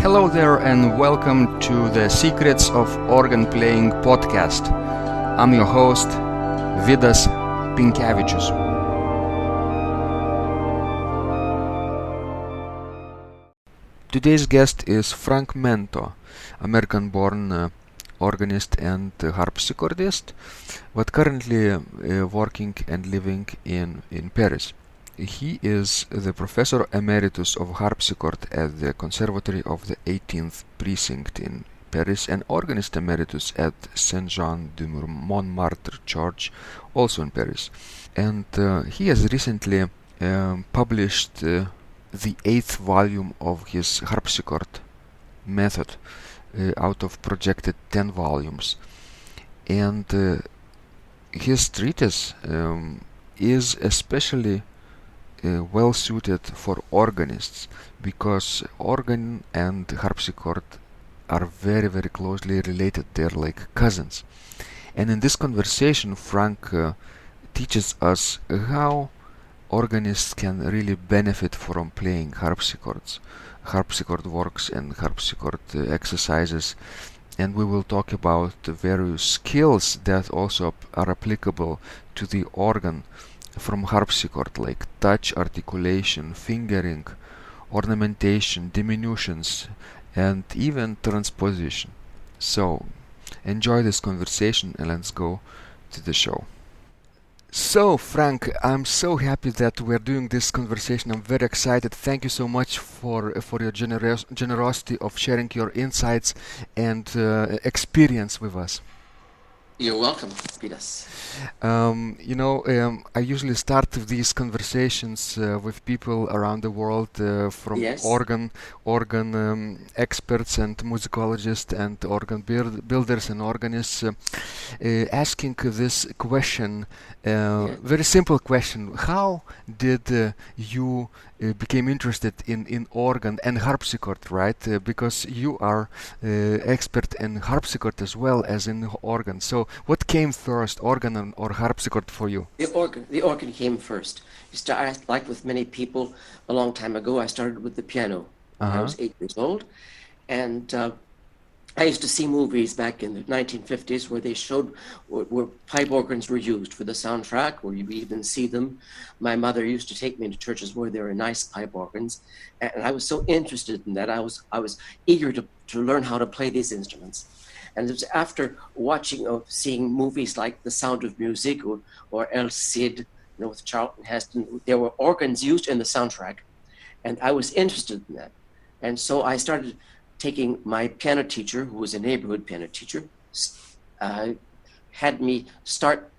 Hello there and welcome to the Secrets of Organ Playing podcast. I'm your host, Vidas Pinkevicius. Today's guest is Frank Mento, American-born organist and harpsichordist, but currently working and living in Paris. He is the Professor Emeritus of Harpsichord at the Conservatory of the 18th Precinct in Paris and Organist Emeritus at Saint-Jean de Montmartre Church, also in Paris. And he has recently published the 8th volume of his harpsichord method out of projected 10 volumes. And his treatise is especially well suited for organists because organ and harpsichord are very, very closely related. They're like cousins. And in this conversation, Frank teaches us how organists can really benefit from playing harpsichords, harpsichord works and harpsichord exercises. And we will talk about the various skills that also are applicable to the organ from harpsichord, like touch, articulation, fingering, ornamentation, diminutions, and even transposition. So, enjoy this conversation and let's go to the show. So, Frank, I'm so happy that we're doing this conversation. I'm very excited. Thank you so much for your generosity of sharing your insights and experience with us. You're welcome, Vidas. I usually start these conversations with people around the world, from Yes. organ experts and musicologists and organ builders and organists, asking this question, very simple question: how did you became interested in organ and harpsichord, right? Because you are expert in harpsichord as well as in organ. So, what came first, organ or harpsichord for you? The organ came first. Like with many people, a long time ago, I started with the piano when I was 8 years old, and I used to see movies back in the 1950s where they showed where pipe organs were used for the soundtrack, where you even see them. My mother used to take me into churches where there were nice pipe organs, and I was so interested in that. I was eager to learn how to play these instruments. And it was after seeing movies like The Sound of Music or El Cid, with Charlton Heston, there were organs used in the soundtrack, and I was interested in that. And so I started taking my piano teacher, who was a neighborhood piano teacher, had me start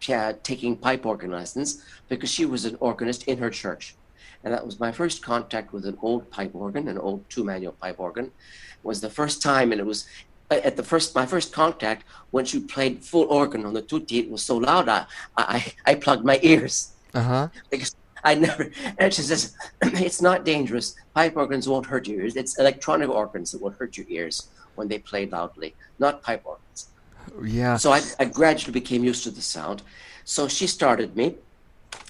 taking pipe organ lessons because she was an organist in her church. And that was my first contact with an old pipe organ, an old two-manual pipe organ. It was the first time, and it was my first contact when she played full organ on the tutti. It was so loud, I plugged my ears. Because I never, and she says, it's not dangerous. Pipe organs won't hurt your ears. It's electronic organs that will hurt your ears when they play loudly, not pipe organs. Yeah. So I gradually became used to the sound. So she started me,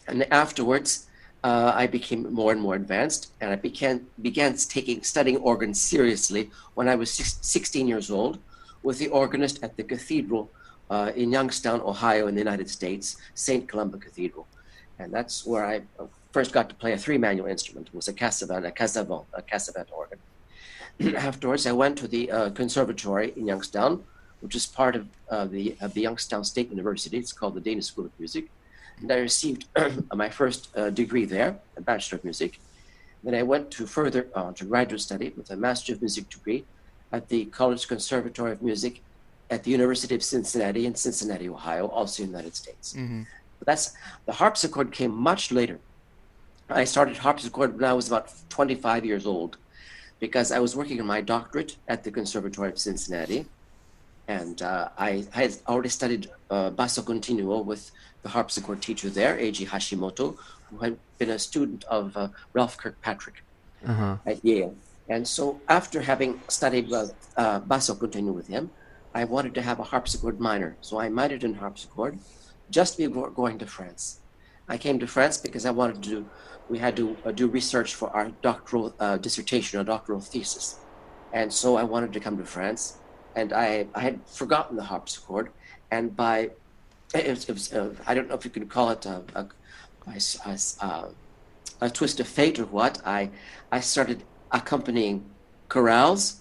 and afterwards I became more and more advanced, and I began studying organs seriously when I was 16 years old with the organist at the cathedral in Youngstown, Ohio, in the United States, St. Columba Cathedral. And that's where I first got to play a three-manual instrument. It was a cassavant organ. Afterwards, I went to the conservatory in Youngstown, which is part of the Youngstown State University. It's called the Danish School of Music. And I received my first degree there, a Bachelor of Music. Then I went to further to graduate study with a Master of Music degree at the College Conservatory of Music at the University of Cincinnati in Cincinnati, Ohio, also in the United States. Mm-hmm. But the harpsichord came much later. I started harpsichord when I was about 25 years old because I was working on my doctorate at the Conservatory of Cincinnati. And I had already studied basso continuo with the harpsichord teacher there, Eiji Hashimoto, who had been a student of Ralph Kirkpatrick at Yale. And so after having studied basso continuo with him, I wanted to have a harpsichord minor. So I minored in harpsichord just before going to France. I came to France because we had to do research for our doctoral dissertation, a doctoral thesis. And so I wanted to come to France, and I had forgotten the harpsichord, and I don't know if you could call it a twist of fate or what. I started accompanying chorales,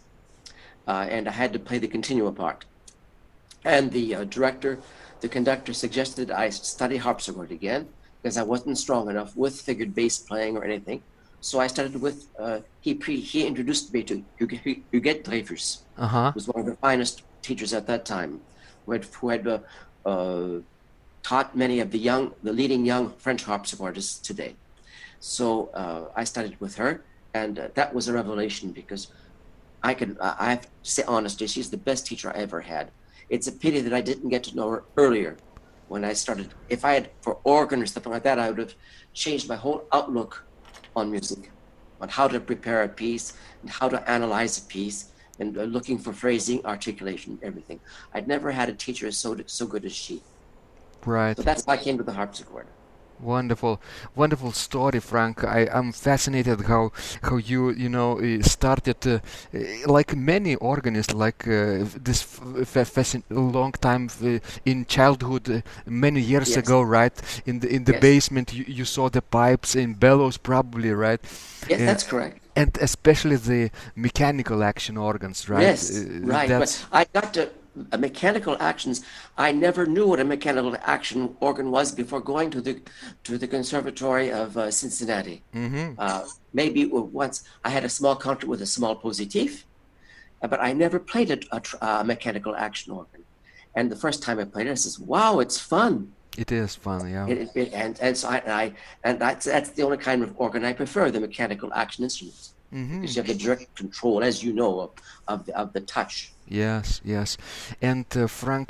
and I had to play the continuo part. And the conductor suggested I study harpsichord again because I wasn't strong enough with figured bass playing or anything. So I started with, he introduced me to Hugues Dreyfus, Uh-huh. who was one of the finest teachers at that time, who had taught many of the leading young French harpsichordists today. So I studied with her, and that was a revelation because I have to say honestly, she's the best teacher I ever had. It's a pity that I didn't get to know her earlier when I started. If I had for organ or something like that, I would have changed my whole outlook on music, on how to prepare a piece and how to analyze a piece and looking for phrasing, articulation, everything. I'd never had a teacher so good as she. Right. So that's why I came to the harpsichord. Wonderful, wonderful story, Frank. I'm fascinated how started like many organists, like this long time in childhood, many years Yes. ago, right? In the Yes. basement, you saw the pipes in bellows, probably, right? Yes, that's correct. And especially the mechanical action organs, right? Yes, right. But I got to mechanical actions. I never knew what a mechanical action organ was before going to the Conservatory of Cincinnati. Maybe once I had a small concert with a small positif, but I never played a mechanical action organ. And the first time I played it, I says, "Wow, it's fun." It is fun, yeah. And that's the only kind of organ I prefer, the mechanical action instruments, because you have the direct control, as you know, of the touch. Yes, yes. And Frank,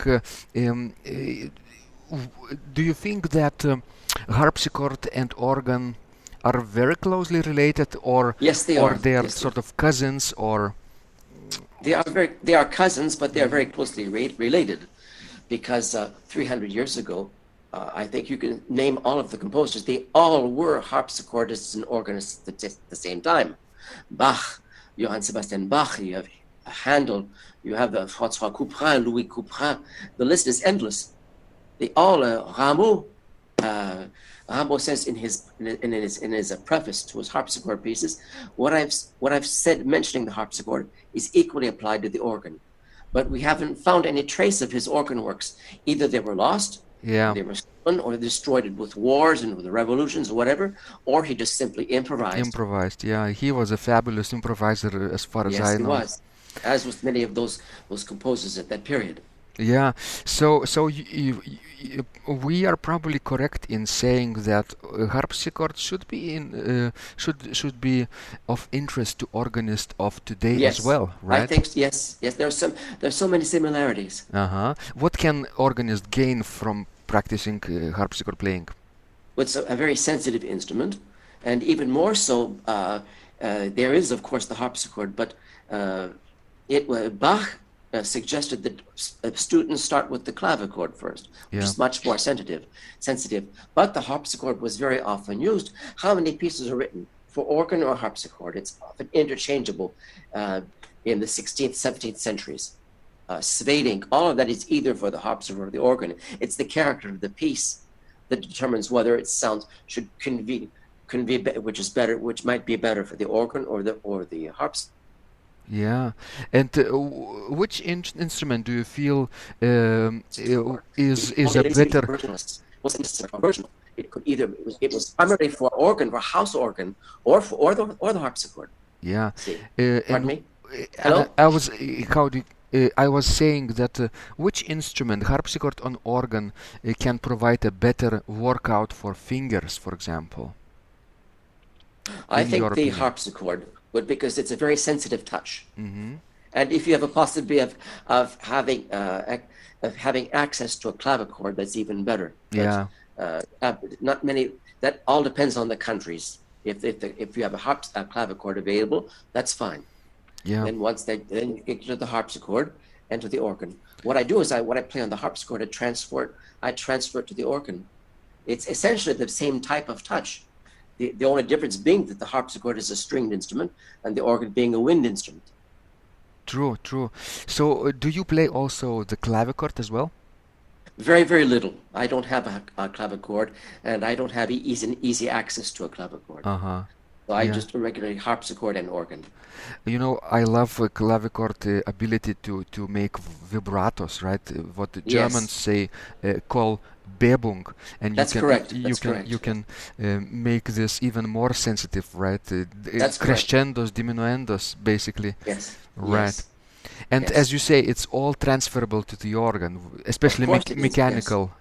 do you think that harpsichord and organ are very closely related, or Yes, they or are. they are Yes, sort of cousins, or they are cousins, but they are very closely related, because 300 years ago, I think you can name all of the composers. They all were harpsichordists and organists at the same time. Bach, Johann Sebastian Bach, you have Handel, you have François Couperin, Louis Couperin. The list is endless. They all, Rameau says in his preface to his harpsichord pieces, what I've said mentioning the harpsichord is equally applied to the organ. But we haven't found any trace of his organ works. Either they were lost, yeah, they were stolen, or destroyed with wars and with the revolutions or whatever, or he just simply improvised. improvised. Yeah, he was a fabulous improviser, as far as Yes, I he know. was, as with many of those composers at that period. Yeah, so we are probably correct in saying that harpsichord should be should be of interest to organists of today as Yes, well, I right? think yes, yes. There's so many similarities. Uh-huh. What can organists gain from practicing harpsichord playing? It's a very sensitive instrument, and even more so, there is, of course, the harpsichord, but Bach suggested that students start with the clavichord first, which Yeah. is much more sensitive. But the harpsichord was very often used. How many pieces are written for organ or harpsichord? It's often interchangeable in the 16th, 17th centuries. Sveding, all of that is either for the harpsichord or the organ. It's the character of the piece that determines whether its sound should convey which might be better for the organ or the harpsichord. Yeah. And which instrument do you feel is a better? Wasn't necessarily original. It could either it was primarily for organ, for house organ, or the harpsichord. Yeah. See, pardon And me. Hello. I was I was saying that which instrument, harpsichord or organ, can provide a better workout for fingers, for example, I in your think the opinion? harpsichord would, because it's a very sensitive touch, Mm-hmm. and if you have a possibility of having access to a clavichord, that's even better. But Yeah. not many. That all depends on the countries. If you have a clavichord available, that's fine. Yeah. Then then you get to the harpsichord and to the organ. What I do is when I play on the harpsichord, I transfer it to the organ. It's essentially the same type of touch. The only difference being that the harpsichord is a stringed instrument and the organ being a wind instrument. True, true. So, do you play also the clavichord as well? Very, very little. I don't have a clavichord, and I don't have easy access to a clavichord. Uh-huh. So I Yeah. just regularly harpsichord and organ. You know, I love clavichord ability to make vibratos, right? What the Germans Yes, say call Bebung, and you that's can correct. you That's can correct. you can make this even more sensitive, right? That's correct. Crescendos, diminuendos, basically, Yes, right? yes, And as yes. you say, it's all transferable to the organ, Of especially course it is. Yes,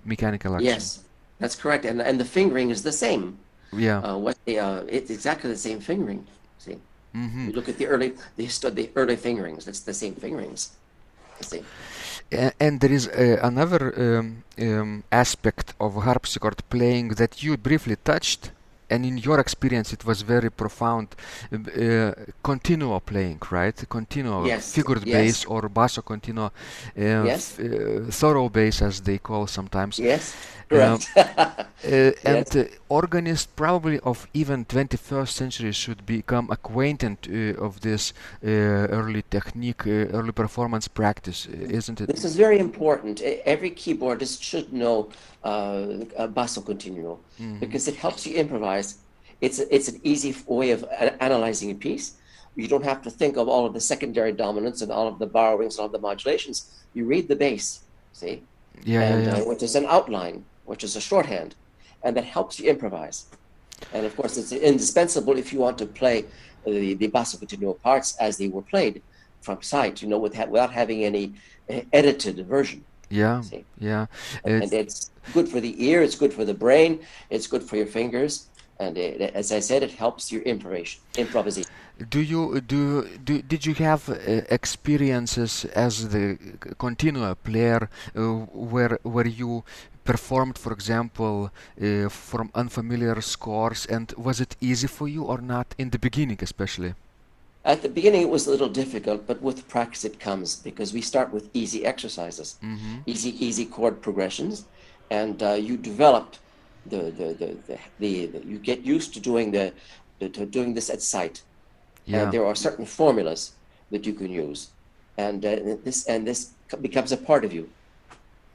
mechanical action. yes. That's correct. And the fingering is the same. Yeah. It's exactly the same fingering. See, Hmm. you look at the early fingerings. It's the same fingerings. See, And there is another aspect of harpsichord playing that you briefly touched, and in your experience it was very profound. Continuo playing, right? Continuo, yes, figured bass yes, or basso continuo, yes, thorough bass as they call sometimes. yes. Um, Correct. and Yes. organists probably of even 21st century should become acquainted of this early technique, early performance practice, isn't it? This is very important. Every keyboardist should know basso continuo Hmm. because it helps you improvise. It's an easy way of analyzing a piece. You don't have to think of all of the secondary dominants and all of the borrowings and all the modulations. You read the bass, see, Yeah, yeah, and yeah. which is an outline, which is a shorthand, and that helps you improvise. And of course, it's indispensable if you want to play the basso continuo parts as they were played from sight, without having any edited version. Yeah, See, yeah. and It's, it's good for the ear, it's good for the brain, it's good for your fingers, and as I said, it helps your improvisation. did you have experiences as the continua player where you performed, for example, from unfamiliar scores, and was it easy for you or not in the beginning, especially? At the beginning, it was a little difficult, but with practice, it comes because we start with easy exercises, Mm-hmm. easy chord progressions, and you develop you get used to to doing this at sight, and Yeah. there are certain formulas that you can use, and this becomes a part of you.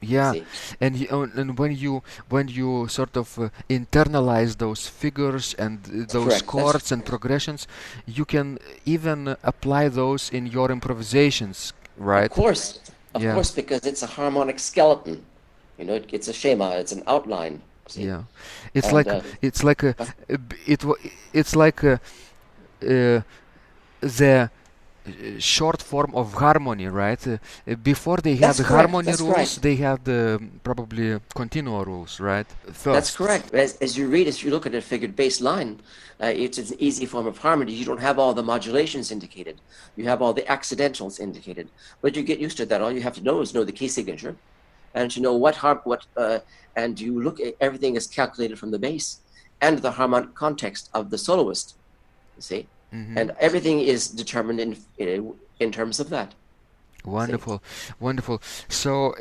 Yeah, See, and when you sort of internalize those figures and those correct. That's chords and progressions, you can even apply those in your improvisations, of right? course, of Yeah, course, because it's a harmonic skeleton. It's a schema, it's an outline. See, yeah. It's and like it's like a, a b- it wa- it's like uh, the short form of harmony, right? Before they had that's the correct. harmony That's rules, correct. they had probably continual rules, right? That's First. correct. As you look at a figured bass line, it's an easy form of harmony. You don't have all the modulations indicated. You have all the accidentals indicated. But you get used to that. All you have to know is know the key signature, and to know and you look at everything is calculated from the bass and the harmonic context of the soloist. You see, Hmm. and everything is determined in terms of that. See. Wonderful, wonderful. So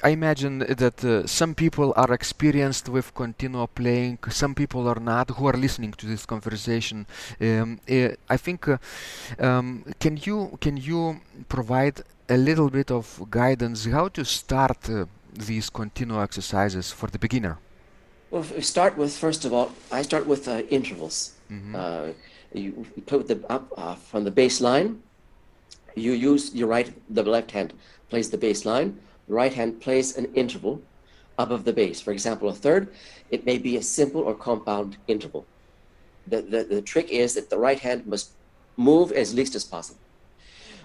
I imagine that some people are experienced with continuo playing, some people are not, who are listening to this conversation. I think, can you provide a little bit of guidance how to start these continuo exercises for the beginner? Well, if we start with, first of all, I start with intervals. Hmm. Uh, you put the up from the bass line. You use the left hand plays the bass line. The right hand plays an interval above the bass. For example, a third, it may be a simple or compound interval. The trick is that the right hand must move as least as possible.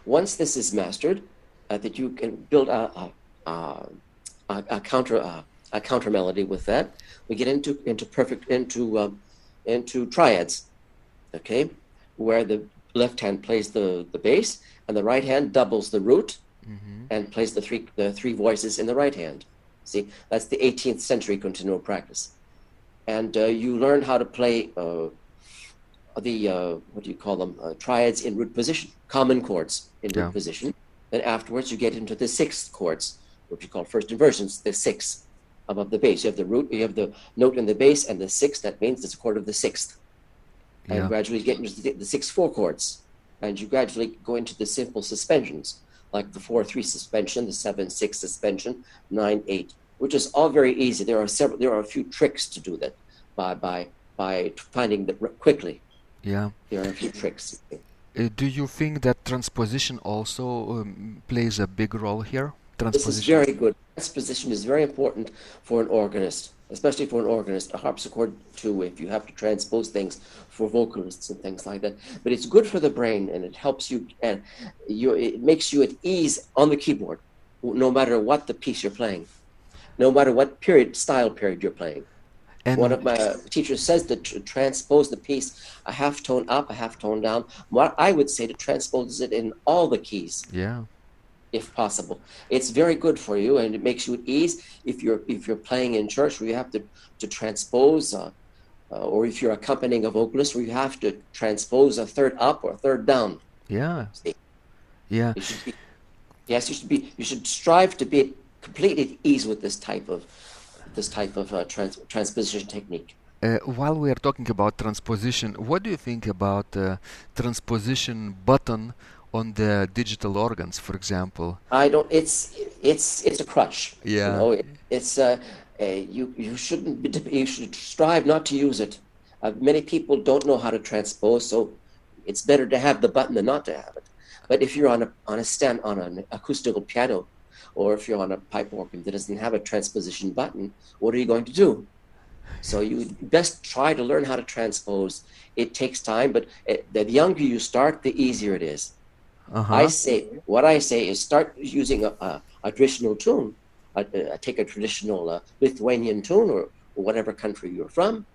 Once this is mastered, that you can build a, a counter a counter melody with that. We get into triads, okay, where the left hand plays the bass and the right hand doubles the root Hmm. and plays the three voices in the right hand. See, that's the 18th century continual practice, and you learn how to play the what do you call them, triads in root position, common chords in root Yeah. position. Then afterwards you get into the sixth chords, what you call first inversions, the sixth above the bass. You have the root, you have the note in the bass, and the sixth, that means it's a chord of the sixth. And Yeah. gradually you get into the sixth four chords. and you gradually go into the simple suspensions, like the 4/3 suspension, the 7/6 suspension, 9/8, which is all very easy. There are a few tricks to do that by finding that quickly. Yeah. There are a few tricks. Do you think that transposition also plays a big role here? This is Transposition. very good. Transposition is very important for an organist, especially for an organist. A harpsichord too, if you have to transpose things for vocalists and things like that. But it's good for the brain, and it helps you, and it makes you at ease on the keyboard, no matter what the piece you're playing, no matter what style period you're playing. One And of my teachers says that to transpose the piece a half tone up, a half tone down. What I would say to transpose it in all the keys, yeah. if possible. It's very good for you, and it makes you at ease if you're playing in church where you have to transpose, or if you're accompanying a vocalist where you have to transpose a third up or a third down. Yeah. See? Yeah. You should strive to be completely at ease with this type of transposition technique. While we are talking about transposition, what do you think about transposition button on the digital organs, for example? I don't. It's a crutch. Yeah. You know, it's you shouldn't. You should strive not to use it. Many people don't know how to transpose, so it's better to have the button than not to have it. But if you're on an acoustical piano, or if you're on a pipe organ that doesn't have a transposition button, what are you going to do? So you best try to learn how to transpose. It takes time, but the younger you start, the easier it is. What I say is start using a traditional tune. Take a traditional Lithuanian tune or whatever country you're from,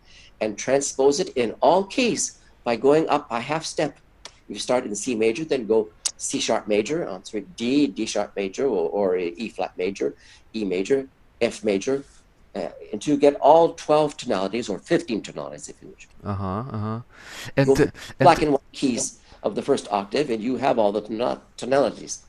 and transpose it in all keys by going up a half step. You start in C major, then go C sharp major, D sharp major, or E flat major, E major, F major, until you get all 12 tonalities or 15 tonalities, if you wish. And, Go black and white keys of the first octave, and you have all the tonalities.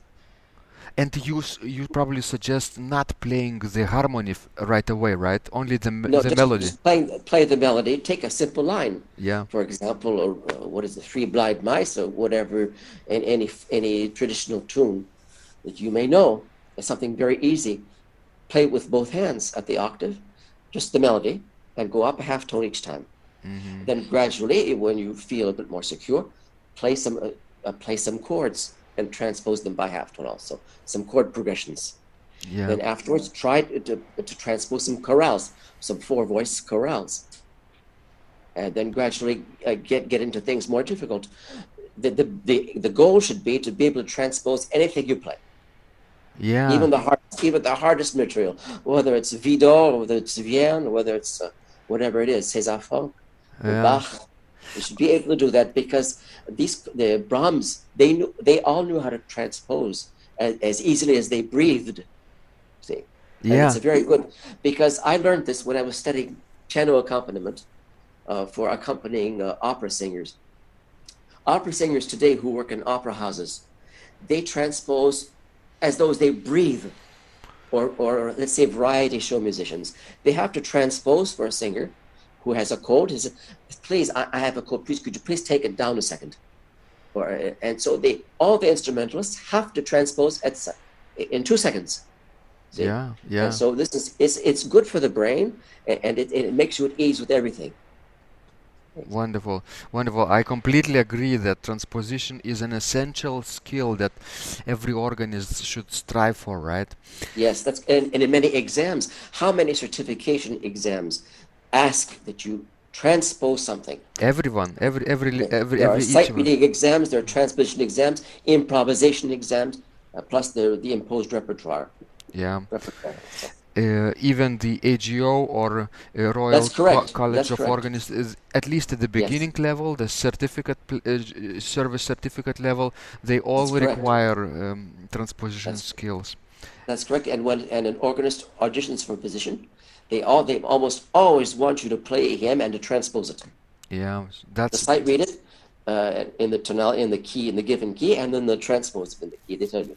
And you probably suggest not playing the harmony right away, right? Only the melody. Just play the melody. Take a simple line. Yeah. For example, or what is it, Three Blind Mice, or whatever, in any traditional tune that you may know. It's something very easy. Play with both hands at the octave, just the melody, and go up a half tone each time. Mm-hmm. Then gradually, when you feel a bit more secure, play some chords and transpose them by half tone also, some chord progressions. Yeah. Then afterwards, try to transpose some chorales, some 4-voice chorales. And then gradually get into things more difficult. The goal should be to be able to transpose anything you play. Yeah. Even the hardest material, whether it's Vidor, whether it's Vienne, whether it's whatever it is, César Franck, Bach. You should be able to do that because the Brahms, they all knew how to transpose as easily as they breathed. See, yeah. And it's a very good, because I learned this when I was studying piano accompaniment for accompanying opera singers. Opera singers today who work in opera houses, they transpose as though they breathe. Or let's say variety show musicians, they have to transpose for a singer who has a cold. He says, please, I have a cold. Please, could you please take it down a second? And so all the instrumentalists have to transpose in 2 seconds. See? Yeah, yeah. And so it's good for the brain, and it makes you at ease with everything. Wonderful, wonderful. I completely agree that transposition is an essential skill that every organist should strive for, right? Yes, and in many exams, how many certification exams ask that you transpose something? Everyone, every there are sight reading exams, there are transposition exams, improvisation exams, plus the imposed repertoire. Yeah. Even the AGO or Royal College of Organists is at least at the beginning level, the certificate service certificate level, they all require transposition skills. That's correct. And when an organist auditions for a position, they almost always want you to play him and to transpose it. Yeah, that's the sight read it in the tonality, in the key, in the given key, and then the transpose in the key. They tell you.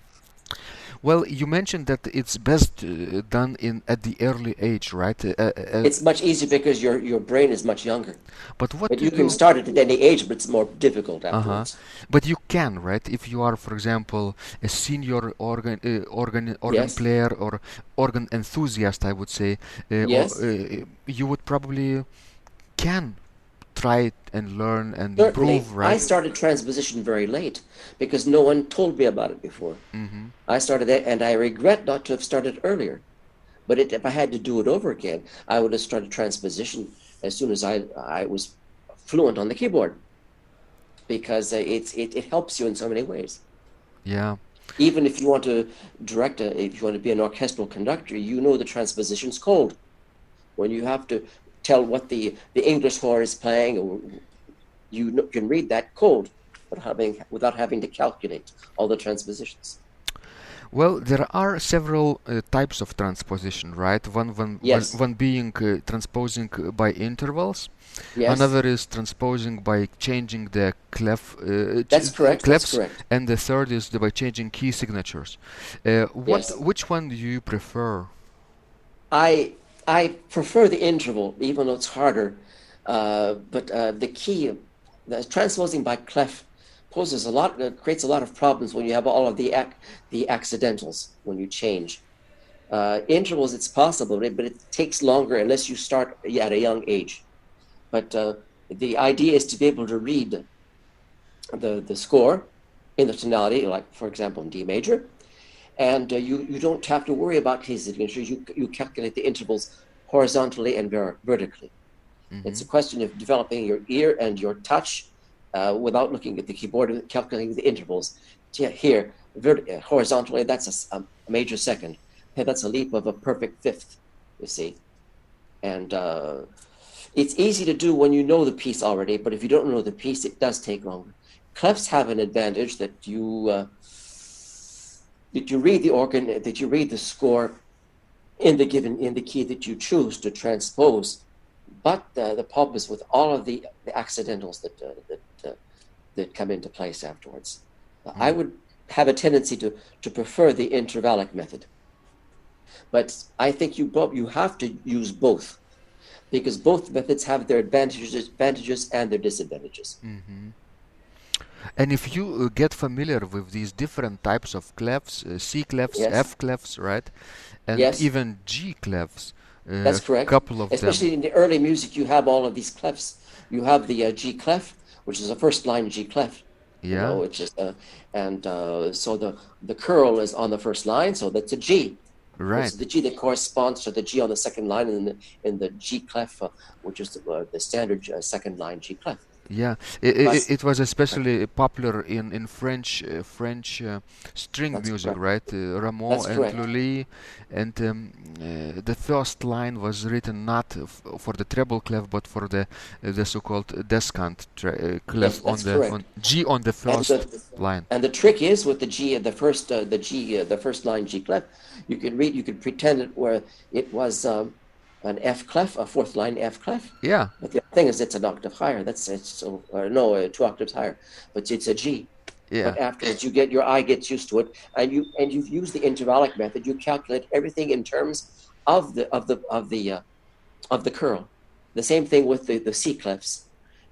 Well, you mentioned that it's best done in at the early age, right? It's much easier because your brain is much younger. But what But to you can do? start it at any age, but it's more difficult Uh-huh. afterwards. But you can, right? If you are, for example, a senior organ Yes, player or organ enthusiast, I would say, yes, you would probably can try it and learn and certainly. improve, I right? started transposition very late because no one told me about it before. Mm-hmm. I started it, and I regret not to have started earlier. But if I had to do it over again, I would have started transposition as soon as I was fluent on the keyboard because it helps you in so many ways. Yeah. Even if you want to if you want to be an orchestral conductor, you know the transposition's cold. When you have to tell what the English horn is playing, you can read that cold without having to calculate all the transpositions. Well, there are several types of transposition, right? Yes, One being transposing by intervals. yes, Another is transposing by changing the that's correct. That's clefs, correct. and the third is by changing key signatures. Yes. Which one do you prefer? I I prefer the interval, even though it's harder. But the key, the transposing by clef, creates a lot of problems when you have all of the accidentals when you change. Intervals, it's possible, but it takes longer unless you start at a young age. But the idea is to be able to read the score in the tonality, like for example in D major, and you don't have to worry about key signatures. You calculate the intervals horizontally and vertically. Mm-hmm. It's a question of developing your ear and your touch without looking at the keyboard and calculating the intervals. Here, horizontally, that's a major second. Hey, that's a leap of a perfect fifth, you see. And it's easy to do when you know the piece already, but if you don't know the piece, it does take longer. Clefs have an advantage that you read the organ, that you read the score in the key that you choose to transpose. But the problem is with all of the accidentals that come into place afterwards. I would have a tendency to prefer the intervallic method, but I think you have to use both because both methods have their advantages and their disadvantages. Mm-hmm. And if you get familiar with these different types of clefs, C clefs, Yes, F clefs, right, and yes, even G clefs, that's a correct. couple of them. Especially in the early music, you have all of these clefs. You have the G clef, which is a first line G clef, Yeah, which is and so the curl is on the first line, so that's a G. right. It's the G that corresponds to the G on the second line, and in the G clef, which is the standard second line G clef. Yeah, Plus, it was especially popular in French string that's music, correct. right? Rameau That's and correct. Lully, and the first line was written not for the treble clef, but for the so-called descant Yes, clef that's on correct. G on the And first line. the trick is with the G, the first line G clef, you could pretend it where it was an F clef, a fourth line F clef. Yeah, But the thing is, it's an octave higher. No, 2 octaves higher, but it's a G. yeah. But afterwards, your eye gets used to it, and you've used the intervallic method. You calculate everything in terms of the curl. The same thing with the C clefs.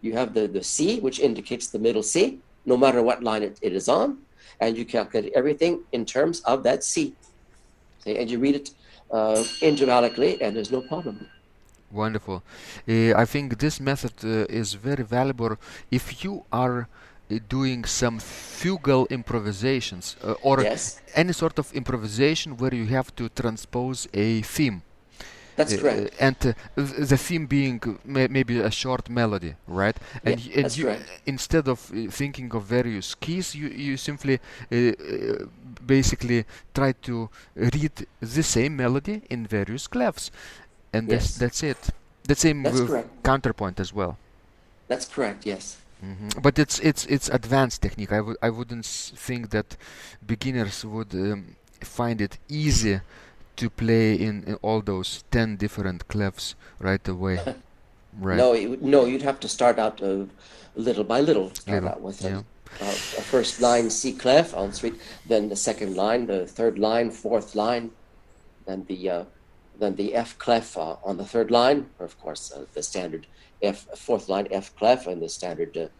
You have the C, which indicates the middle C, no matter what line it is on, and you calculate everything in terms of that C. See, and you read it intervallically, and there's no problem. Wonderful. I think this method is very valuable if you are doing some fugal improvisations or Yes, any sort of improvisation where you have to transpose a theme. that's correct. And the theme being maybe a short melody, right? Yeah, And that's you correct. instead of thinking of various keys, you simply basically try to read the same melody in various clefs, and Yes, that's it. The same that's with correct. counterpoint as well. That's correct. Yes. But it's advanced technique. I wouldn't think that beginners would find it easy to play in all those 10 different clefs right away. Right. No, no, you'd have to start out little by little. Start Little. out with Yeah. First line C clef on suite, then the second line, the third line, fourth line, then the F clef on the third line, or of course the standard fourth line F clef, and the standard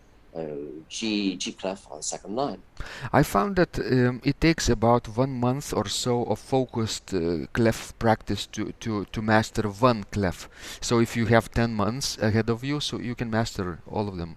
G clef on the second line. I found that it takes about 1 month or so of focused clef practice to master one clef. So if you have 10 months ahead of you, so you can master all of them.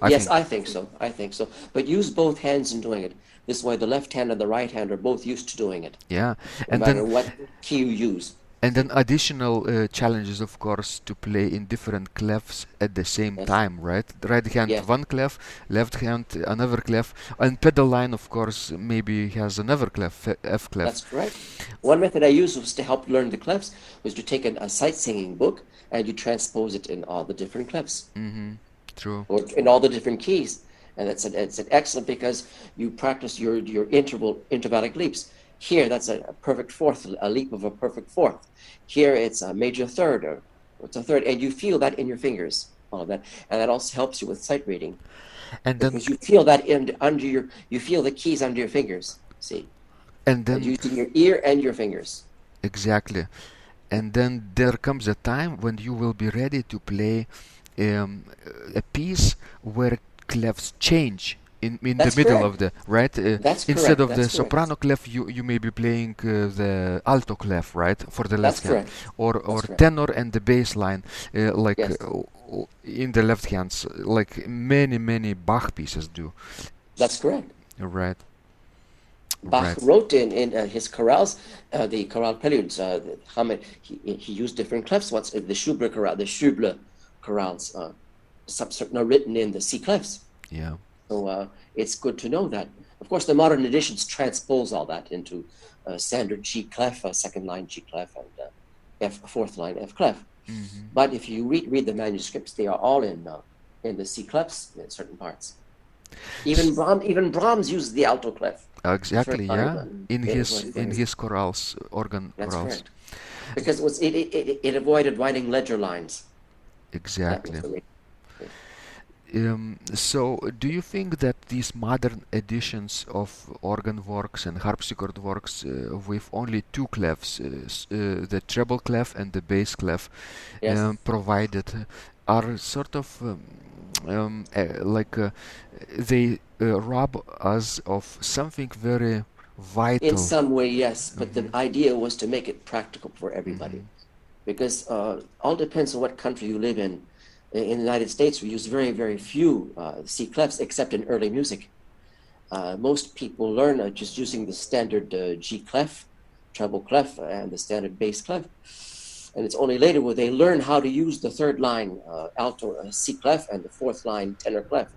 Yes, I think so. I think so. But use both hands in doing it. This way, the left hand and the right hand are both used to doing it, Yeah, no and matter then what key you use. and then additional challenges, of course, to play in different clefs at the same Yes. time, right? Right hand Yeah. one clef, left hand another clef, and pedal line, of course, maybe has another clef, F clef. That's correct. One method I used was to help learn the clefs was to take a sight singing book and you transpose it in all the different clefs True. or in all the different keys. And it's an excellent because you practice your intervallic leaps. Here, that's a perfect fourth, a leap of a perfect fourth. Here, it's a major third, or it's a third, and you feel that in your fingers, all of that, and that also helps you with sight reading And then because you feel that you feel the keys under your fingers. See, and and then using your ear and your fingers. exactly. And then there comes a time when you will be ready to play a piece where clefs change in the That's middle correct. of the right That's instead correct. of the That's correct. soprano clef you may be playing the alto clef, right, for the That's left hand, correct. or That's correct. tenor and the bass line like Yes, in the left hands, like many Bach pieces do, that's correct. right, Bach right. wrote in his chorales, the chorale preludes, he used different clefs. What's the Schubler chorales, some are written in the C clefs. Yeah. So it's good to know that. Of course, the modern editions transpose all that into standard G clef, second line G clef, and F fourth line F clef. But if you read the manuscripts, they are all in the C clefs in certain parts. Even Brahms used the alto clef. Exactly, First line, yeah, in when his chorales, organ that's chorales. correct. Because it avoided writing ledger lines. That was Exactly. the reason. So, do you think that these modern editions of organ works and harpsichord works with only two clefs, the treble clef and the bass clef, Yes. provided, are sort of like they rob us of something very In vital? some way, yes, but the Hmm. idea was to make it practical for everybody. Because all depends on what country you live in. In the United States, we use very few C clefs, except in early music. Most people learn just using the standard G clef, treble clef, and the standard bass clef. And it's only later where they learn how to use the third line alto C clef and the fourth line tenor clef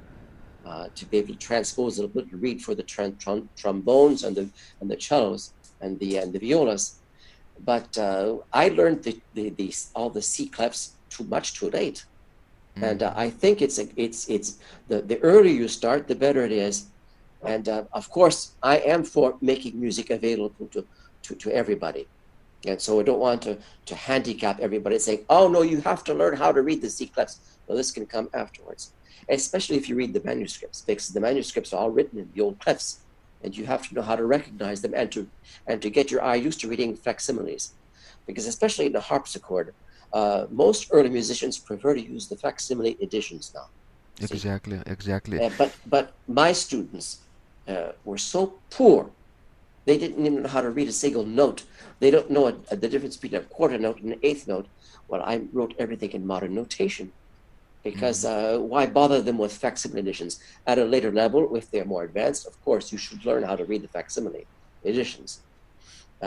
to be able to transpose a little bit, to read for the trombones and the cellos and the violas. But I learned all the C clefs too much too late. And I think it's the earlier you start, the better it is. And of course, I am for making music available to everybody. And so I don't want to handicap everybody saying, oh, no, you have to learn how to read the C clefs. Well, this can come afterwards, especially if you read the manuscripts, because the manuscripts are all written in the old clefs. And you have to know how to recognize them and to get your eye used to reading facsimiles. Because especially in the harpsichord, most early musicians prefer to use the facsimile editions now. See? Exactly. But my students were so poor, they didn't even know how to read a single note. They don't know the difference between a quarter note and an eighth note. Well, I wrote everything in modern notation because why bother them with facsimile editions? At a later level, if they're more advanced, of course, you should learn how to read the facsimile editions.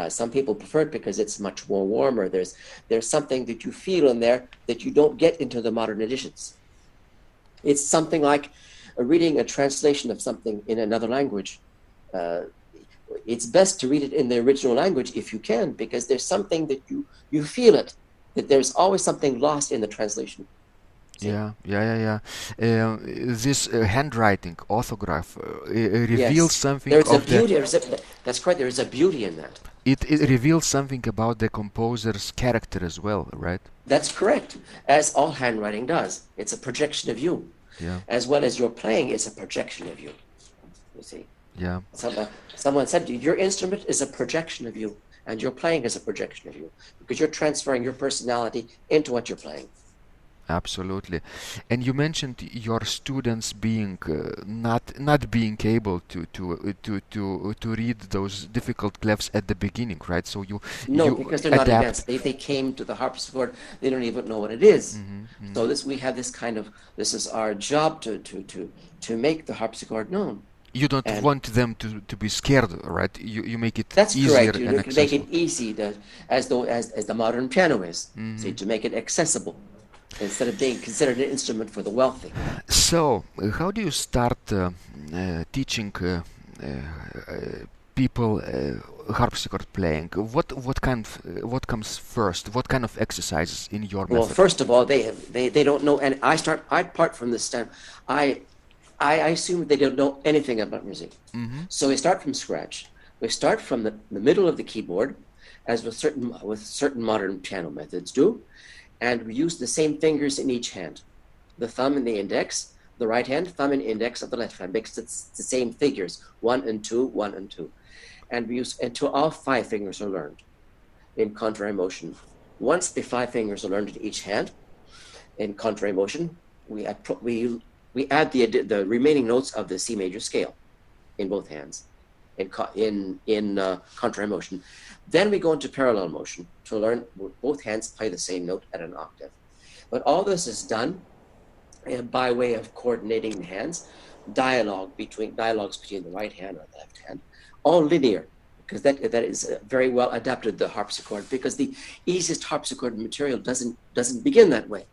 Some people prefer it because it's much more warmer. There's something that you feel in there that you don't get into the modern editions. It's something like reading a translation of something in another language. It's best to read it in the original language if you can, because there's something that you feel it, that there's always something lost in the translation. See? Yeah. This handwriting, orthograph, reveals Yes, something there's a of the. beauty. That's correct. There is a beauty in that. It reveals something about the composer's character as well, right? That's correct, as all handwriting does. It's a projection of you. Yeah. As well as your playing is a projection of you. You see, Yeah. someone said your instrument is a projection of you, and your playing is a projection of you, because you're transferring your personality into what you're playing. Absolutely. And you mentioned your students being not being able to read those difficult clefs at the beginning, right? So No, you because they're not adapt. advanced. They came to the harpsichord, they don't even know what it is. Mm-hmm. So we have this kind of, this is our job to make the harpsichord known. You don't And want them to be scared, right? You make it that's easier correct. You and can make it accessible. easy, as the modern piano is. Mm-hmm. See, to make it accessible instead of being considered an instrument for the wealthy. So, how do you start teaching people harpsichord playing? What comes first? What kind of exercises in your Well, method? first of all, they don't know, and I part from this stand. I I assume they don't know anything about music. Mm-hmm. So we start from scratch. We start from the middle of the keyboard, as with certain modern piano methods do, and we use the same fingers in each hand, the thumb and the index, the right hand, thumb and index of the left hand, because it's the same figures, 1 and 2, 1 and 2. And we use until all 5 fingers are learned in contrary motion. Once the 5 fingers are learned in each hand in contrary motion, we add the remaining notes of the C major scale in both hands in contrary motion. Then we go into parallel motion to learn both hands play the same note at an octave. But all this is done by way of coordinating the hands, dialogues between the right hand and the left hand, all linear, because that is very well adapted to the harpsichord, because the easiest harpsichord material doesn't begin that way,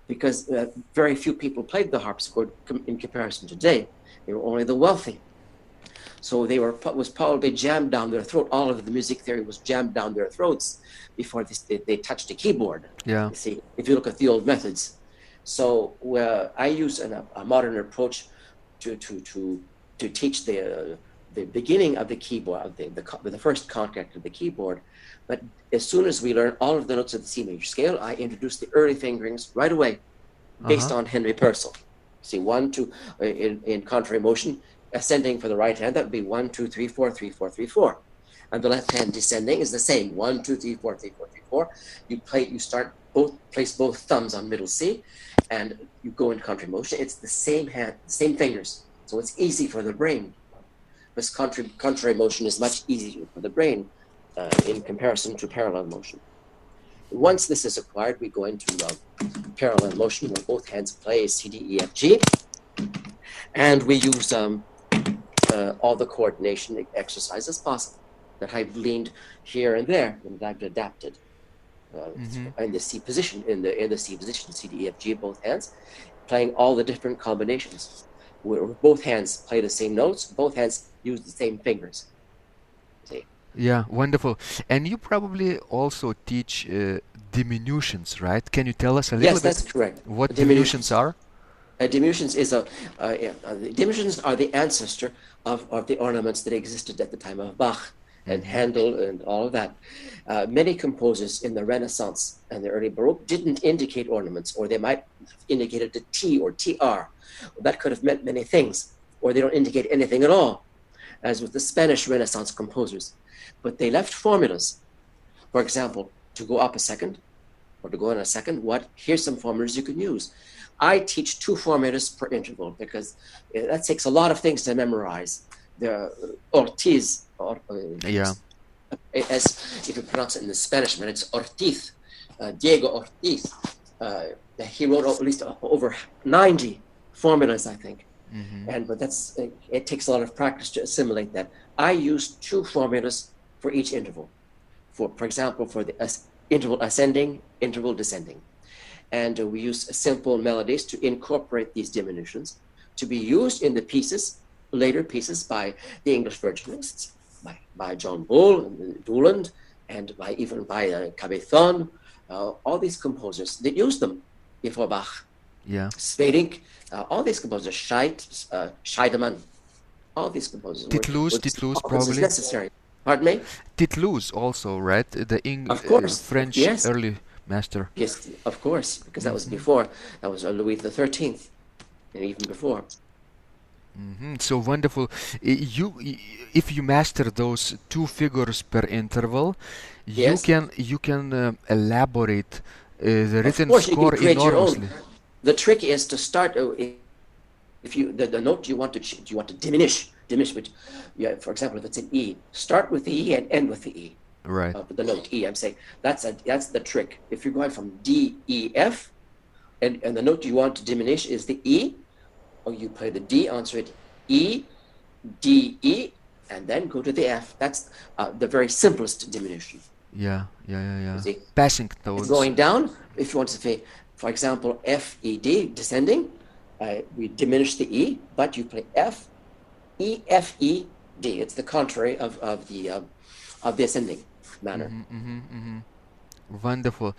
because very few people played the harpsichord in comparison to today. They were only the wealthy. So was probably jammed down their throat. All of the music theory was jammed down their throats before they touched a keyboard. Yeah. You see, if you look at the old methods. So I use a modern approach to teach the beginning of the keyboard, the first contact of the keyboard. But as soon as we learn all of the notes of the C major scale, I introduce the early fingerings right away, based on Henry Purcell. See, 1, 2 in contrary motion. Ascending for the right hand, that would be 1, 2, 3, 4, 3, 4, 3, 4. And the left hand descending is the same, 1, 2, 3, 4, 3, 4, 3, 4. Place both thumbs on middle C, and you go in contrary motion. It's the same hand, same fingers, so it's easy for the brain. This contrary motion is much easier for the brain in comparison to parallel motion. Once this is acquired, we go into parallel motion, where both hands play C, D, E, F, G, and we use all the coordination exercises possible that I've gleaned here and there, and I've adapted in the C position, in the C position, C, D, E, F, G, both hands, playing all the different combinations, where both hands play the same notes, both hands use the same fingers. See? Yeah, wonderful. And you probably also teach diminutions, right? Can you tell us a little Yes, bit that's correct. what diminutions are? Diminutions diminutions are the ancestor of the ornaments that existed at the time of Bach and Handel and all of that. Many composers in the Renaissance and the early Baroque didn't indicate ornaments, or they might have indicated a T or TR. That could have meant many things, or they don't indicate anything at all, as with the Spanish Renaissance composers. But they left formulas. For example, to go up a second or to go in a second, here's some formulas you can use. I teach 2 formulas per interval, because that takes a lot of things to memorize. The Ortiz, as if you pronounce it in the Spanish, man, it's Ortiz, Diego Ortiz. He wrote at least over 90 formulas, I think. But it takes a lot of practice to assimilate that. I use 2 formulas for each interval. For example, for the interval ascending, interval descending. And we use simple melodies to incorporate these diminutions, to be used in the later pieces by the English virginists, by John Bull and Dooland, and even by Cabezon, all these composers that used them before Bach. Yeah. Svedink, all these composers, Scheidemann, all these composers Titlouse probably. Necessary. Pardon me? Titlouse also, right? The French yes. early master. Yes, of course, because that was before. That was Louis XIII, and even before. So wonderful. If you master those two figures per interval, Yes, you can elaborate the of written course you can score create your own. enormously. The trick is to start if you the note you want to diminish which, yeah, for example, if it's an E, start with the E and end with the E. Right. The note E, I'm saying that's the trick. If you're going from D, E, F, and the note you want to diminish is the E, or you play the D, answer it E, D, E, and then go to the F. That's the very simplest diminution. Yeah. You see, Passing it's tones. going down. If you want to say, for example, F, E, D, descending, we diminish the E, but you play F, E, F, E, D. It's the contrary of the ascending manner. Wonderful.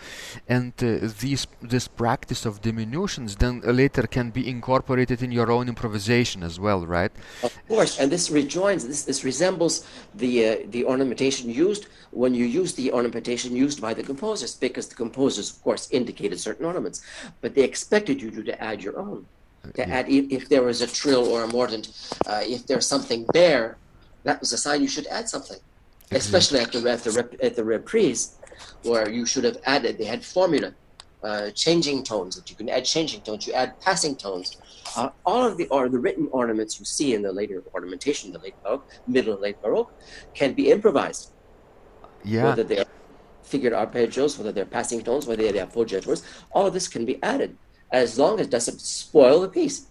And this practice of diminutions then later can be incorporated in your own improvisation as well, right? Of course, and this rejoins. This resembles the ornamentation used when you use the ornamentation used by the composers, because the composers, of course, indicated certain ornaments, but they expected you to add your own. To Yeah. add, if there was a trill or a mordant, if there's something there, that was a sign you should add something. Especially at the reprise, where you should have added. They had formula, changing tones. That you can add changing tones. You add passing tones. All of the written ornaments you see in the later ornamentation, the late Baroque, middle and late Baroque, can be improvised. Yeah. Whether they are figured arpeggios, whether they're passing tones, whether they are appoggiatures, all of this can be added as long as it doesn't spoil the piece.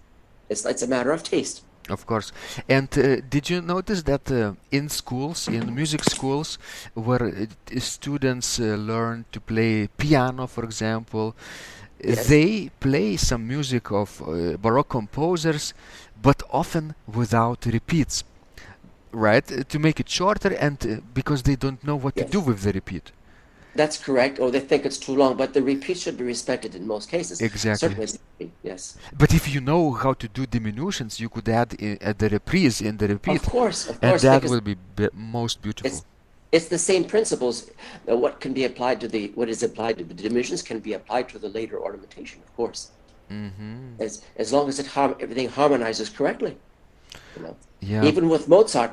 It's a matter of taste. Of course. And did you notice that in schools, in music schools, where students learn to play piano, for example, Yes. they play some music of Baroque composers, but often without repeats, right? To make it shorter, and because they don't know what to Yes. do with the repeat. That's correct, or they think it's too long, but the repeat should be respected in most cases. Exactly. Certainly, yes. But if you know how to do diminutions, you could add at the reprise in the repeat, Of course, and that because will be most beautiful. it's the same principles. What can be applied to what is applied to the diminutions can be applied to the later ornamentation, of course. As long as everything harmonizes correctly. You know? Yeah. Even with Mozart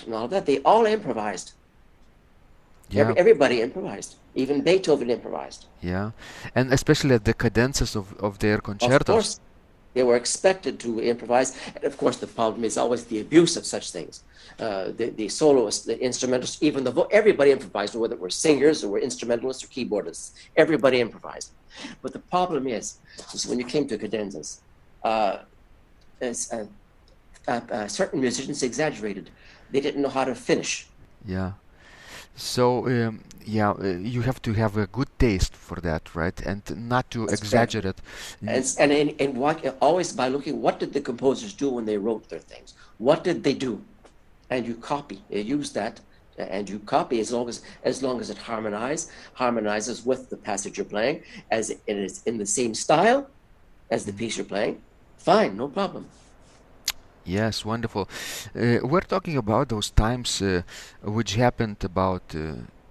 and all of that, they all improvised. Yeah. Everybody improvised. Even Beethoven improvised. Yeah, and especially at the cadences of their Of concertos. course, they were expected to improvise. And of course, the problem is always the abuse of such things. The soloists, the instrumentalists, even everybody improvised, whether it were singers or were instrumentalists or keyboardists. Everybody improvised. But the problem is when you came to cadenzas, certain musicians exaggerated. They didn't know how to finish. Yeah. So, you have to have a good taste for that, right? And not to That's exaggerate. And always by looking, what did the composers do when they wrote their things? What did they do? And you copy. You use that, and you copy as long as it harmonizes with the passage you're playing, as it is in the same style as the piece you're playing. Fine, no problem. Yes, wonderful. We're talking about those times which happened about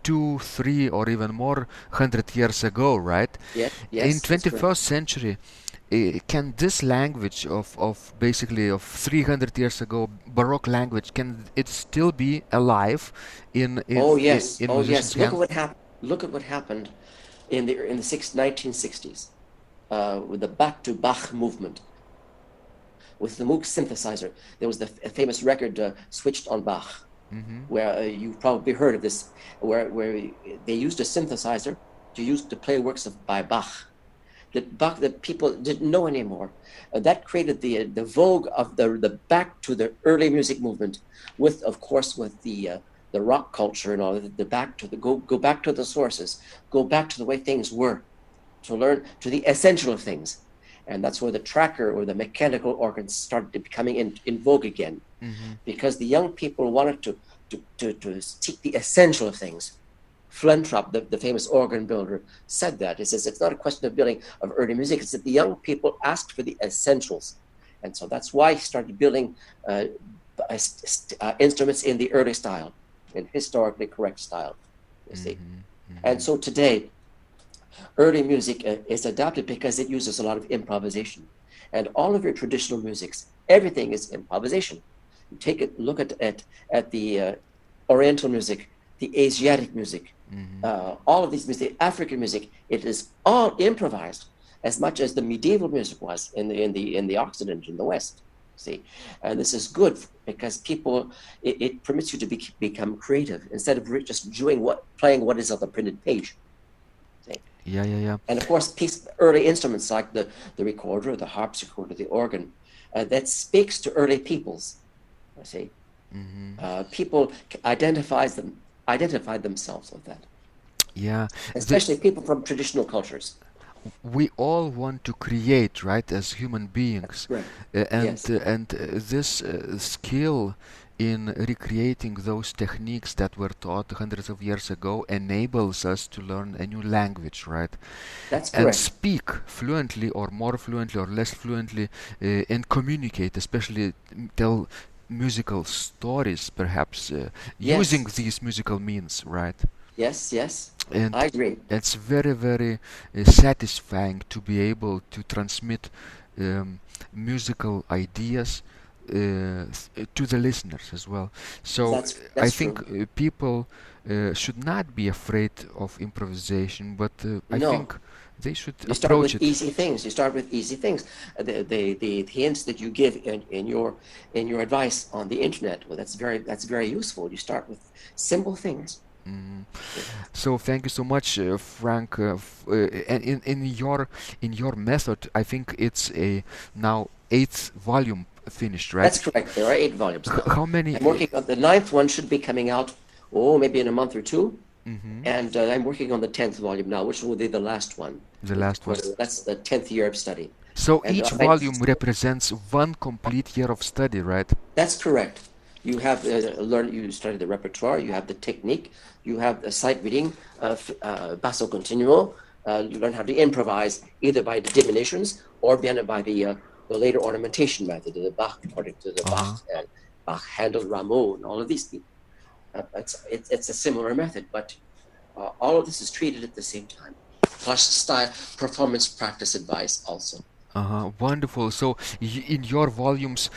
2, 3, or even more 100 years ago, right? Yes, In that's correct. 21st century, can this language of basically of 300 years ago, Baroque language, can it still be alive in Oh yes, musicians' Look at hands? what happened. Look at what happened in the 1960s with the back to Bach movement. With the Moog synthesizer, there was the famous record switched on Bach, where you've probably heard of this, where they used a synthesizer to play works by Bach that people didn't know anymore. That created the vogue of the back to the early music movement, with the rock culture and all the back to go back to the sources, go back to the way things were, to learn to the essential of things. And that's where the tracker or the mechanical organs started becoming in vogue again, because the young people wanted to seek the essential of things. Flentrop, the famous organ builder, said that. He says it's not a question of building of early music; it's that the young people asked for the essentials, and so that's why he started building instruments in the early style, in historically correct style. You see, and so today. Early music is adapted because it uses a lot of improvisation, and all of your traditional musics everything is improvisation. You take a look at the Oriental music, the Asiatic music, all of these music, African music. It is all improvised, as much as the medieval music was in the Occident, in the West. See, and this is good because people, it permits you to become creative instead of just playing what is on the printed page. See? Yeah. And of course, early instruments like the recorder, the harpsichord, or the organ, that speaks to early peoples. I see. People identified themselves with that. Yeah. Especially people from traditional cultures. We all want to create, right, as human beings. Right. And Yes. This skill in recreating those techniques that were taught hundreds of years ago enables us to learn a new language, right? That's And correct. speak fluently or more fluently or less fluently, and communicate, especially tell musical stories, perhaps using Yes. these musical means, right? Yes. And I agree. it's very, very satisfying to be able to transmit musical ideas to the listeners as well. So I That's think true. people should not be afraid of improvisation, but I No. think they should You start approach with it. easy things. You start with easy things. The hints that you give in your advice on the internet, well, that's very useful. You start with simple things. Mhm. So thank you so much, Frank. And in your method, I think it's a now eighth volume finished, right? That's correct. There are 8 volumes now. How many? I'm working on the 9th one. Should be coming out, maybe in a month or two. Mhm. And I'm working on the 10th volume now, which will be the last one. The Of last one. course, that's the 10th year of study. So And each volume represents one complete year of study, right? that's correct. You have you study the repertoire, you have the technique, you have the sight reading, basso continuo. You learn how to improvise either by the diminutions or by the later ornamentation method, the Bach, according to the Uh-huh. Bach, Handel, Rameau, and all of these people. It's a similar method, but all of this is treated at the same time. Plus style, performance practice advice also. Wonderful. So in your volumes,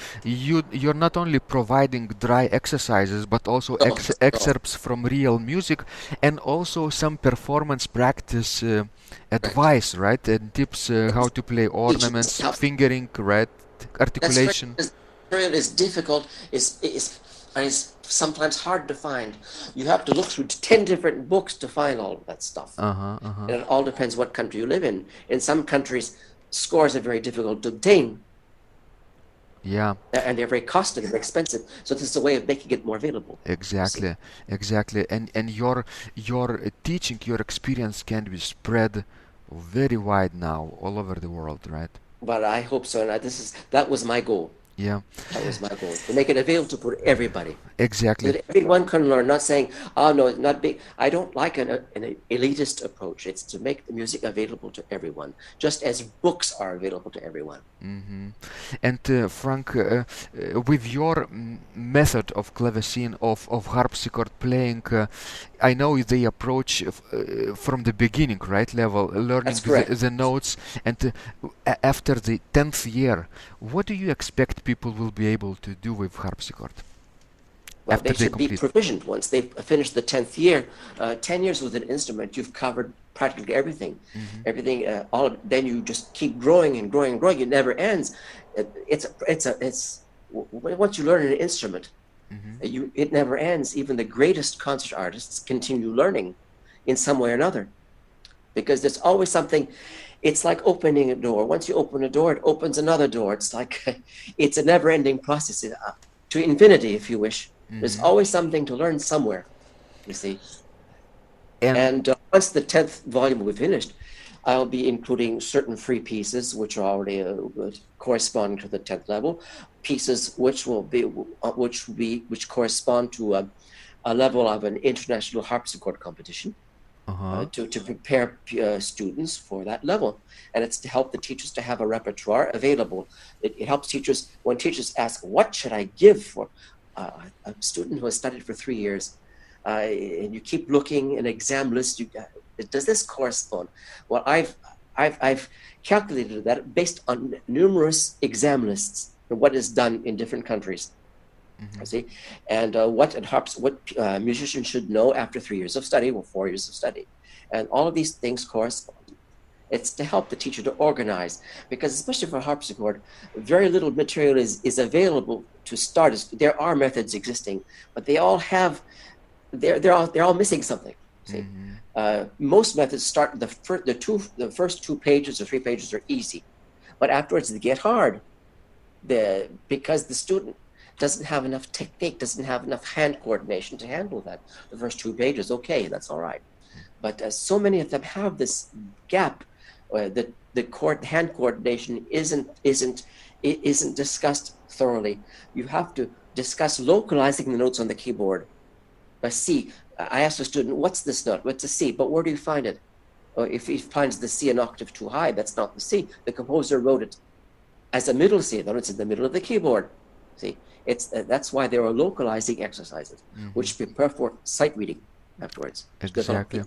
you're not only providing dry exercises, but also No, no. excerpts from real music, and also some performance practice Correct. advice, right? And tips how to play Teachings, ornaments, how fingering, right? that's correct. Articulation. Because material is difficult, is sometimes hard to find. You have to look through 10 different books to find all of that stuff. Uh-huh. And it all depends what country you live in. In some countries, scores are very difficult to obtain, Yeah, and they're very costly, they're very expensive. So this is a way of making it more available. You see. exactly. And your teaching, your experience can be spread very wide now, all over the world, right? But I hope so. And that was my goal. Yeah, That was my goal, to make it available for everybody. exactly. That everyone can learn, not saying, oh, no, it's not big. I don't like an elitist approach. It's to make the music available to everyone, just as books are available to everyone. And Frank, with your method of clavecin, of harpsichord playing, I know the approach from the beginning, right, level, learning That's correct. the notes, and after the 10th year, what do you expect people will be able to do with harpsichord Well, after they they should be complete? proficient once they've finished the 10th year. 10 years with an instrument, you've covered practically everything. Everything, then you just keep growing and growing and growing. It never ends. Once you learn an instrument, it never ends. Even the greatest concert artists continue learning in some way or another, because there's always something. It's like opening a door. Once you open a door, it opens another door. It's like it's a never-ending process, to infinity, if you wish. There's always something to learn somewhere, you see. And And once the 10th volume will be finished, I'll be including certain free pieces which are already corresponding to the 10th level, pieces which correspond to a level of an international harpsichord competition, to prepare students for that level. And it's to help the teachers to have a repertoire available. It helps teachers, when teachers ask, what should I give for a student who has studied for 3 years, and you keep looking in exam lists, does this correspond? Well, I've calculated that based on numerous exam lists what is done in different countries. See, and what musicians should know after 3 years of study or 4 years of study, and all of these things correspond. It's to help the teacher to organize, because especially for harpsichord, very little material is available to start. There are methods existing, but they all have they're all missing something. See, most methods start the first 2 pages or 3 pages are easy, but afterwards they get hard. Because the student doesn't have enough technique, doesn't have enough hand coordination to handle that. The first 2 pages, okay, that's all right. But so many of them have this gap. The hand coordination isn't discussed thoroughly. You have to discuss localizing the notes on the keyboard. A C. I asked a student, "What's this note? What's a C?" But where do you find it? If he finds the C an octave too high, that's not the C. The composer wrote it as a middle C. Then it's in the middle of the keyboard. See, that's why there are localizing exercises, which prepare for sight reading afterwards. Exactly.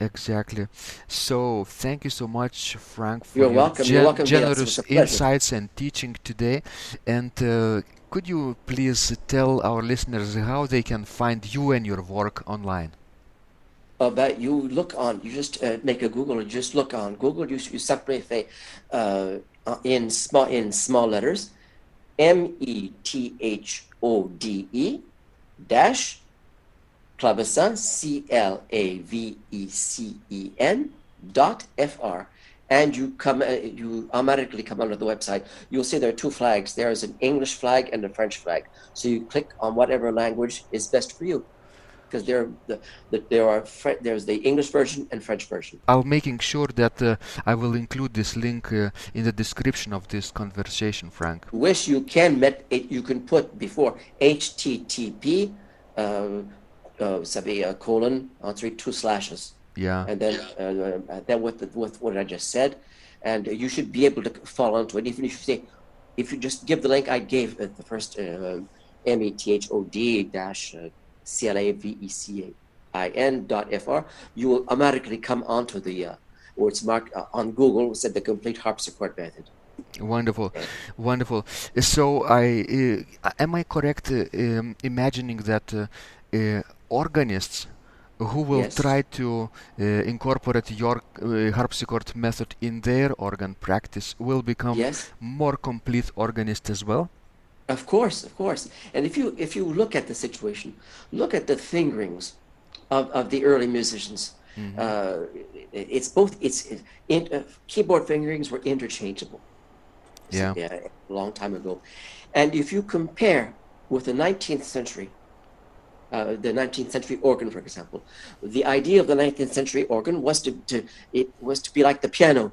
Exactly. So thank you so much, Frank, for You're your welcome. You're welcome. generous insights and teaching today. And could you please tell our listeners how they can find you and your work online? But you look on, you just make a Google, and just look on Google. You simply say in small letters, METHODE dash Clavecin, CLAVECEN.FR, and you automatically come onto the website. You'll see there are 2 flags. There is an English flag and a French flag. So you click on whatever language is best for you, because there's the English version and French version. I'll making sure that I will include this link in the description of this conversation, Frank. Wish you can put before HTTP colon answering 2 slashes. Yeah. And then with what I just said, and you should be able to fall onto it. Even if you just give the link I gave at the first METHOD dash CLAVECEIN.FR, you will automatically come onto the where it's marked on Google, said the complete harpsichord method. Wonderful, wonderful. So am I correct imagining that organists who will try to incorporate your harpsichord method in their organ practice will become more complete organists as well? Of course. And if you look at the situation, look at the fingerings of the early musicians. Keyboard fingerings were interchangeable. Yeah, a long time ago. And if you compare with the 19th century, the 19th century organ, for example, the idea of the 19th century organ was to be like the piano.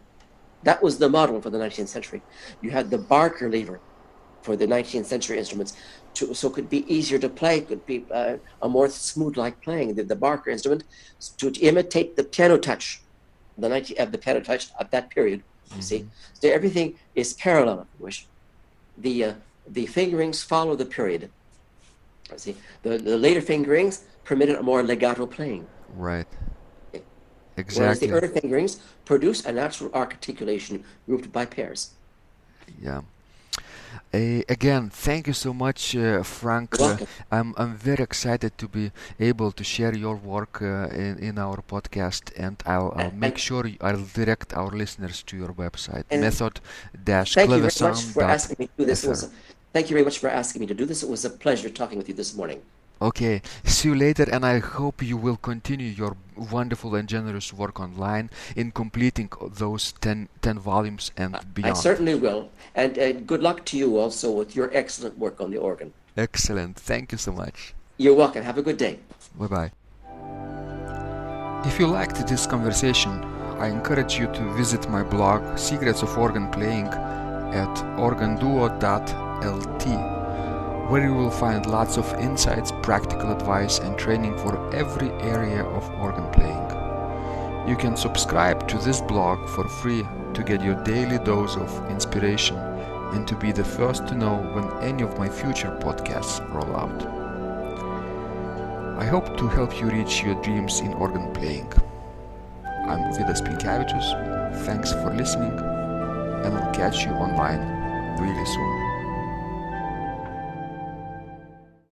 That was the model for the 19th century. You had the Barker lever for the 19th century instruments, so it could be easier to play, could be a more smooth-like playing. The Barker instrument to imitate the piano touch, the piano touch of that period. You see, so everything is parallel. If you wish, the fingerings follow the period. See, the later fingerings permitted a more legato playing. Right. Okay. Exactly. Whereas the early fingerings produce a natural articulation grouped by pairs. Yeah. Again, thank you so much, Frank. I'm very excited to be able to share your work in our podcast, and I'll make sure I'll direct our listeners to your website, method-clavecin.fr. Thank you very much for asking me to do this. It was a pleasure talking with you this morning. Okay, see you later, and I hope you will continue your wonderful and generous work online in completing those 10 volumes and beyond. I certainly will, and good luck to you also with your excellent work on the organ. Excellent, thank you so much. You're welcome. Have a good day. Bye-bye. If you liked this conversation, I encourage you to visit my blog Secrets of Organ Playing at organduo.lt, where you will find lots of insights, practical advice, and training for every area of organ playing. You can subscribe to this blog for free to get your daily dose of inspiration and to be the first to know when any of my future podcasts roll out. I hope to help you reach your dreams in organ playing. I'm Vidas Pinkevicius. Thanks for listening, and I'll catch you online. really soon.